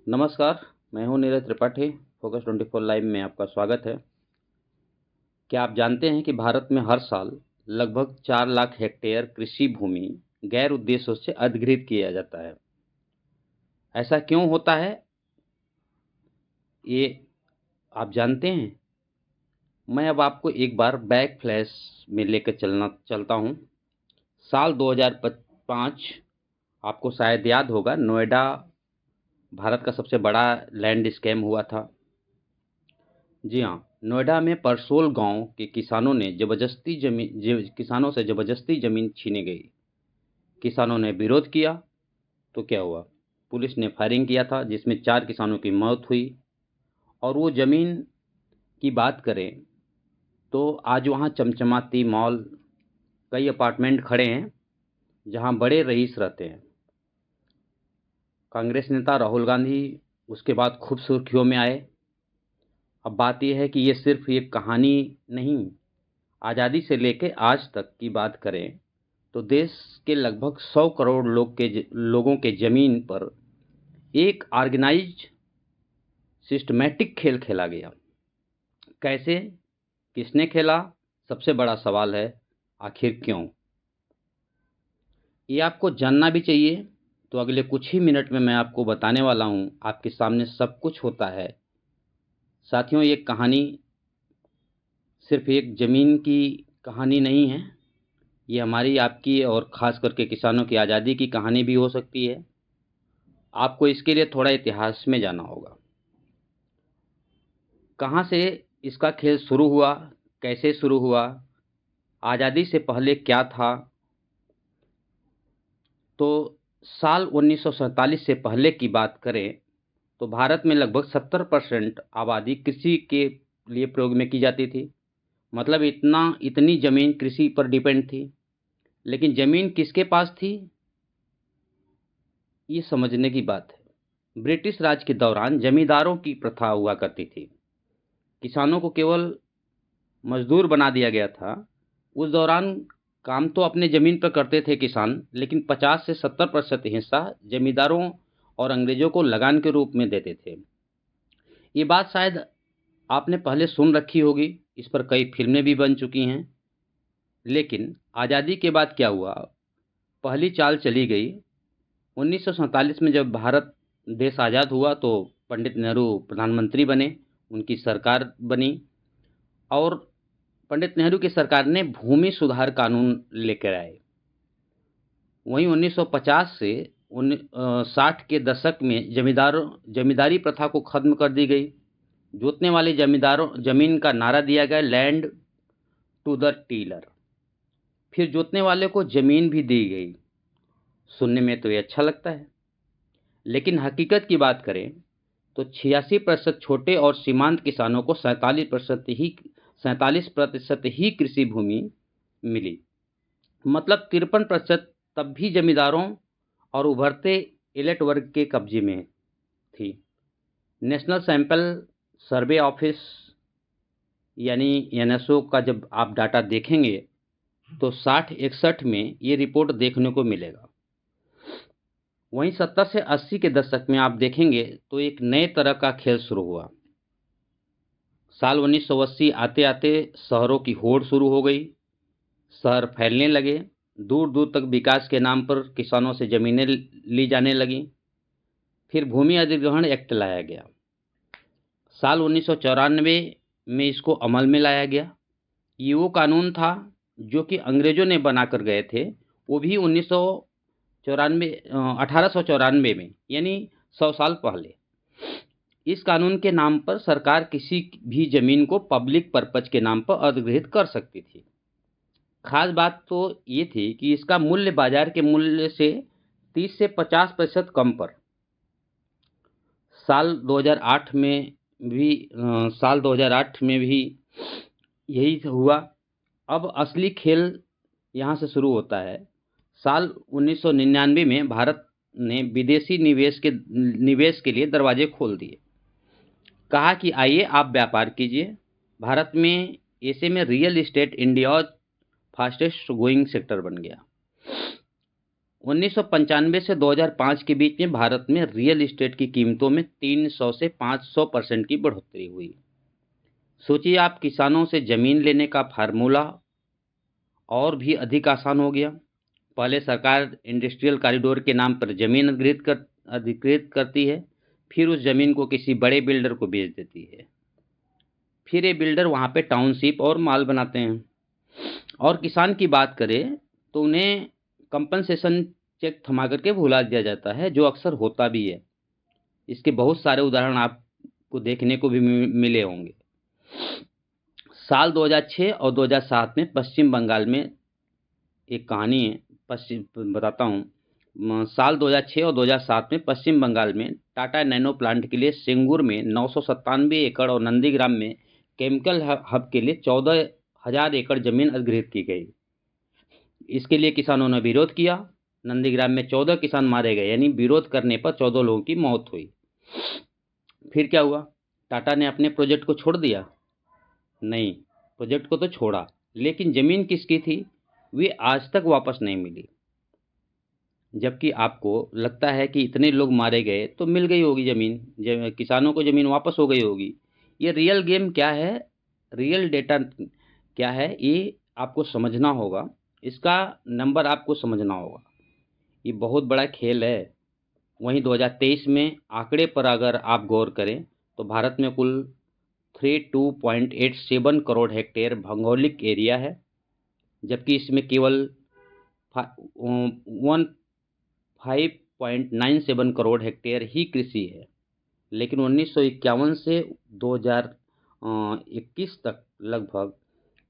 नमस्कार, मैं हूं नीरज त्रिपाठी। फोकस 24 लाइव में आपका स्वागत है। क्या आप जानते हैं कि भारत में हर साल लगभग 4 लाख हेक्टेयर कृषि भूमि गैर उद्देश्यों से अधिग्रहित किया जाता है। ऐसा क्यों होता है, ये आप जानते हैं? मैं अब आपको एक बार बैक फ्लैश में लेकर चलता हूं। साल 2005, आपको शायद याद होगा, नोएडा भारत का सबसे बड़ा लैंड स्कैम हुआ था। जी हाँ, नोएडा में परसोल गांव के किसानों से ज़बरदस्ती ज़मीन छीनी गई। किसानों ने विरोध किया तो क्या हुआ? पुलिस ने फायरिंग किया था, जिसमें 4 किसानों की मौत हुई। और वो ज़मीन की बात करें तो आज वहाँ चमचमाती मॉल, कई अपार्टमेंट खड़े हैं जहाँ बड़े रईस रहते हैं। कांग्रेस नेता राहुल गांधी उसके बाद खूब सुर्खियों में आए। अब बात यह है कि ये सिर्फ एक कहानी नहीं, आज़ादी से लेकर आज तक की बात करें तो देश के लगभग 100 करोड़ लोगों के ज़मीन पर एक ऑर्गेनाइज्ड सिस्टमैटिक खेल खेला गया। कैसे, किसने खेला? सबसे बड़ा सवाल है, आखिर क्यों? ये आपको जानना भी चाहिए। तो अगले कुछ ही मिनट में मैं आपको बताने वाला हूँ। आपके सामने सब कुछ होता है। साथियों, ये कहानी सिर्फ एक ज़मीन की कहानी नहीं है। ये हमारी, आपकी और ख़ास करके किसानों की आज़ादी की कहानी भी हो सकती है। आपको इसके लिए थोड़ा इतिहास में जाना होगा। कहाँ से इसका खेल शुरू हुआ, कैसे शुरू हुआ, आज़ादी से पहले क्या था? तो साल 1947 से पहले की बात करें तो भारत में लगभग 70% आबादी कृषि के लिए प्रयोग में की जाती थी। मतलब इतनी ज़मीन कृषि पर डिपेंड थी। लेकिन ज़मीन किसके पास थी, ये समझने की बात है। ब्रिटिश राज के दौरान जमींदारों की प्रथा हुआ करती थी। किसानों को केवल मजदूर बना दिया गया था। उस दौरान काम तो अपने ज़मीन पर करते थे किसान, लेकिन 50 से 70% हिस्सा जमींदारों और अंग्रेज़ों को लगान के रूप में देते थे। ये बात शायद आपने पहले सुन रखी होगी, इस पर कई फिल्में भी बन चुकी हैं। लेकिन आज़ादी के बाद क्या हुआ? पहली चाल चली गई। 1947 में जब भारत देश आज़ाद हुआ तो पंडित नेहरू प्रधानमंत्री बने, उनकी सरकार बनी। और पंडित नेहरू की सरकार ने भूमि सुधार कानून लेकर आए। वहीं 1950 से 60 के दशक में जमींदारी प्रथा को खत्म कर दी गई। जोतने वाले जमींदारों जमीन का नारा दिया गया, लैंड टू द टीलर। फिर जोतने वाले को जमीन भी दी गई। सुनने में तो ये अच्छा लगता है, लेकिन हकीकत की बात करें तो 86% छोटे और सीमांत किसानों को 47% ही कृषि भूमि मिली। मतलब 53% तब भी जमींदारों और उभरते एलिट वर्ग के कब्जे में थी। नेशनल सैंपल सर्वे ऑफिस यानी एनएसओ का जब आप डाटा देखेंगे तो 60-61 में ये रिपोर्ट देखने को मिलेगा। वहीं 70 से 80 के दशक में आप देखेंगे तो एक नए तरह का खेल शुरू हुआ। साल 1980 आते आते शहरों की होड़ शुरू हो गई। शहर फैलने लगे। दूर दूर तक विकास के नाम पर किसानों से ज़मीनें ली जाने लगीं। फिर भूमि अधिग्रहण एक्ट लाया गया। साल 1994 में इसको अमल में लाया गया। ये वो कानून था जो कि अंग्रेज़ों ने बना कर गए थे, वो भी 1894 में, यानी 100 साल पहले। इस कानून के नाम पर सरकार किसी भी ज़मीन को पब्लिक पर्पज के नाम पर अधिग्रहित कर सकती थी। खास बात तो ये थी कि इसका मूल्य बाजार के मूल्य से 30 से 50% कम पर। साल 2008 में भी यही हुआ। अब असली खेल यहाँ से शुरू होता है। साल 1999 में भारत ने विदेशी निवेश के लिए दरवाजे खोल दिए। कहा कि आइए आप व्यापार कीजिए। भारत में ऐसे में real estate India fastest growing sector बन गया। 1995 से 2005 के बीच में भारत में रियल एस्टेट की कीमतों में 300 से 500% की बढ़ोतरी हुई। सोचिए, आप किसानों से ज़मीन लेने का फार्मूला और भी अधिक आसान हो गया। पहले सरकार इंडस्ट्रियल कॉरिडोर के नाम पर ज़मीन अधिकृत करती है, फिर उस ज़मीन को किसी बड़े बिल्डर को बेच देती है। फिर ये बिल्डर वहाँ पे टाउनशिप और माल बनाते हैं। और किसान की बात करें तो उन्हें कंपनसेशन चेक थमा करके भुला दिया जाता है, जो अक्सर होता भी है। इसके बहुत सारे उदाहरण आपको देखने को भी मिले होंगे। साल 2006 और 2007 में पश्चिम बंगाल में एक कहानी है, बताता हूँ। साल 2006 और 2007 में पश्चिम बंगाल में टाटा नैनो प्लांट के लिए सिंगूर में 997 एकड़ और नंदीग्राम में केमिकल हब के लिए 14,000 एकड़ जमीन अधिग्रहित की गई। इसके लिए किसानों ने विरोध किया। नंदीग्राम में 14 किसान मारे गए, यानी विरोध करने पर 14 लोगों की मौत हुई। फिर क्या हुआ? टाटा ने अपने प्रोजेक्ट को छोड़ दिया? नहीं, प्रोजेक्ट को तो छोड़ा, लेकिन ज़मीन किसकी थी वे आज तक वापस नहीं मिली। जबकि आपको लगता है कि इतने लोग मारे गए तो मिल गई होगी ज़मीन, किसानों को ज़मीन वापस हो गई होगी। ये रियल गेम क्या है, रियल डेटा क्या है, ये आपको समझना होगा। इसका नंबर आपको समझना होगा। ये बहुत बड़ा खेल है। वहीं 2023 में आंकड़े पर अगर आप गौर करें तो भारत में कुल 32.87 करोड़ हेक्टेयर भौगोलिक एरिया है, जबकि इसमें केवल 5.97 करोड़ हेक्टेयर ही कृषि है। लेकिन 1951 से 2021 तक लगभग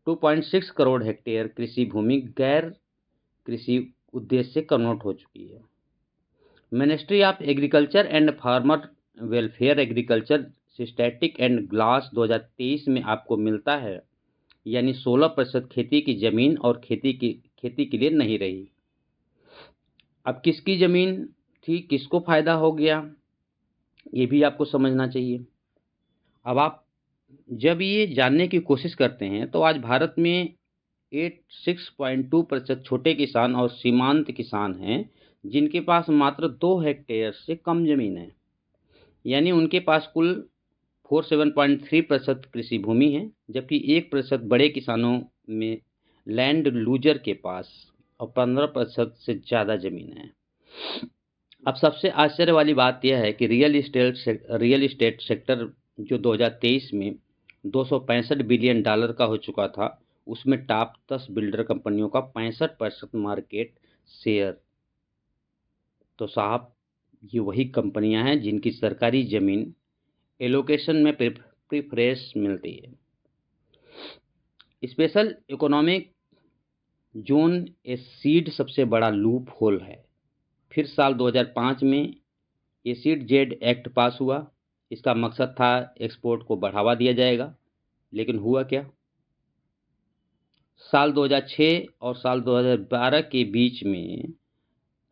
2.6 करोड़ हेक्टेयर कृषि भूमि गैर कृषि उद्देश्य से कन्वर्ट हो चुकी है। Ministry of agriculture and farmer welfare agriculture static and glass 2023 में आपको मिलता है, यानी 16% खेती की ज़मीन और खेती के लिए नहीं रही। अब किसकी ज़मीन थी, किसको फ़ायदा हो गया, ये भी आपको समझना चाहिए। अब आप जब ये जानने की कोशिश करते हैं तो आज भारत में 86.2% छोटे किसान और सीमांत किसान हैं, जिनके पास मात्र 2 हेक्टेयर से कम ज़मीन है। यानी उनके पास कुल 47.3% कृषि भूमि है, जबकि 1% बड़े किसानों में लैंड लूजर के पास और 15% से ज़्यादा ज़मीन है। अब सबसे आश्चर्य वाली बात यह है कि रियल एस्टेट सेक्टर जो 2023 में $265 बिलियन का हो चुका था, उसमें टॉप 10 बिल्डर कंपनियों का 65% मार्केट शेयर। तो साहब, ये वही कंपनियां हैं जिनकी सरकारी ज़मीन एलोकेशन में प्रेफरेंस मिलती है। स्पेशल इकोनॉमिक जोन एसीड सबसे बड़ा लूप होल है। फिर साल 2005 में एसिड जेड एक्ट पास हुआ। इसका मकसद था एक्सपोर्ट को बढ़ावा दिया जाएगा, लेकिन हुआ क्या? साल 2006 और साल 2012 के बीच में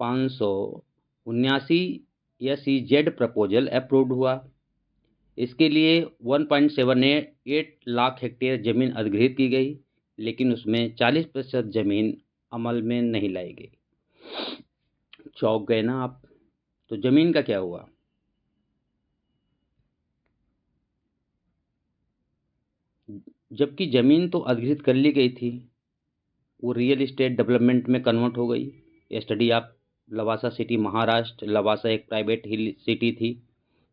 579 एसीजेड प्रपोजल अप्रूव्ड हुआ। इसके लिए 1.78 लाख हेक्टेयर ज़मीन अधिग्रहित की गई, लेकिन उसमें 40% ज़मीन अमल में नहीं लाई गई। चौंक गए ना आप? तो ज़मीन का क्या हुआ? जबकि ज़मीन तो अधिग्रहित कर ली गई थी, वो रियल एस्टेट डेवलपमेंट में कन्वर्ट हो गई। Study of Lavasa city, Maharashtra. Lavasa एक प्राइवेट हिल सिटी थी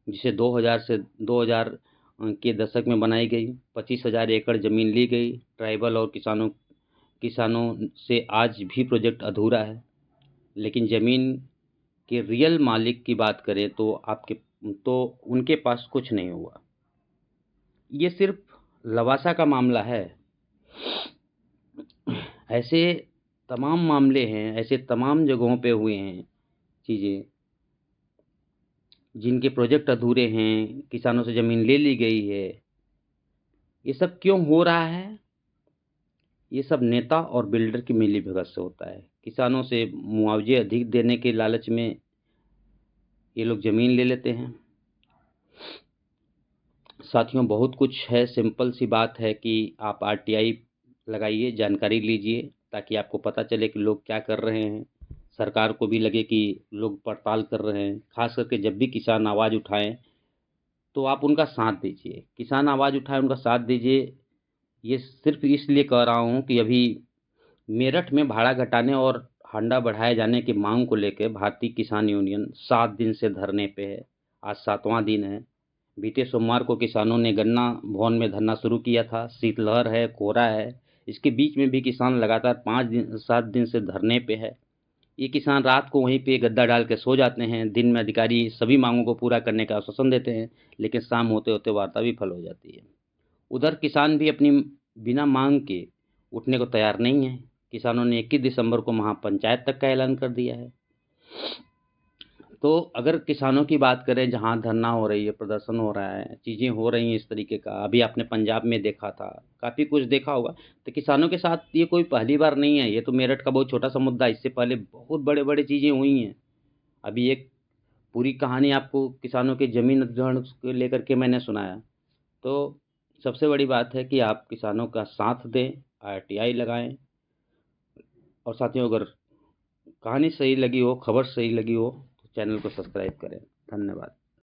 जिसे 2000 से 2000 के दशक में बनाई गई। 25,000 एकड़ ज़मीन ली गई। ट्राइबल और किसानों से आज भी प्रोजेक्ट अधूरा है। लेकिन ज़मीन के रियल मालिक की बात करें तो उनके पास कुछ नहीं हुआ। ये सिर्फ लवासा का मामला है। ऐसे तमाम मामले हैं, ऐसे तमाम जगहों पे हुए हैं चीज़ें, जिनके प्रोजेक्ट अधूरे हैं, किसानों से ज़मीन ले ली गई है। ये सब क्यों हो रहा है? ये सब नेता और बिल्डर की मिलीभगत से होता है। किसानों से मुआवजे अधिक देने के लालच में ये लोग ज़मीन ले लेते हैं। साथियों, बहुत कुछ है। सिंपल सी बात है कि आप आरटीआई लगाइए, जानकारी लीजिए, ताकि आपको पता चले कि लोग क्या कर रहे हैं। सरकार को भी लगे कि लोग पड़ताल कर रहे हैं। खास करके जब भी किसान आवाज़ उठाएं तो आप उनका साथ दीजिए। किसान आवाज़ उठाएं, उनका साथ दीजिए। ये सिर्फ इसलिए कह रहा हूँ कि अभी मेरठ में भाड़ा घटाने और हांडा बढ़ाए जाने की मांग को लेकर भारतीय किसान यूनियन 7 दिन से धरने पे है। आज 7वां दिन है। बीते सोमवार को किसानों ने गन्ना भवन में धरना शुरू किया था। शीतलहर है, कोहरा है, इसके बीच में भी किसान लगातार 7 दिन से धरने पे है। ये किसान रात को वहीं पे गद्दा डाल के सो जाते हैं। दिन में अधिकारी सभी मांगों को पूरा करने का आश्वासन देते हैं, लेकिन शाम होते होते वार्ता विफल हो जाती है। उधर किसान भी अपनी बिना मांग के उठने को तैयार नहीं है। किसानों ने 21 दिसंबर को महापंचायत तक का ऐलान कर दिया है। तो अगर किसानों की बात करें, जहाँ धरना हो रही है, प्रदर्शन हो रहा है, चीज़ें हो रही हैं इस तरीके का, अभी आपने पंजाब में देखा था, काफ़ी कुछ देखा होगा। तो किसानों के साथ ये कोई पहली बार नहीं है। ये तो मेरठ का बहुत छोटा सा मुद्दा है, इससे पहले बहुत बड़े बड़े चीज़ें हुई हैं। अभी एक पूरी कहानी आपको किसानों के ज़मीन अधिग्रहण को लेकर के मैंने सुनाया। तो सबसे बड़ी बात है कि आप किसानों का साथ दें, आरटीआई लगाएं। और साथियों, अगर कहानी सही लगी हो, खबर सही लगी हो, तो चैनल को सब्सक्राइब करें। धन्यवाद।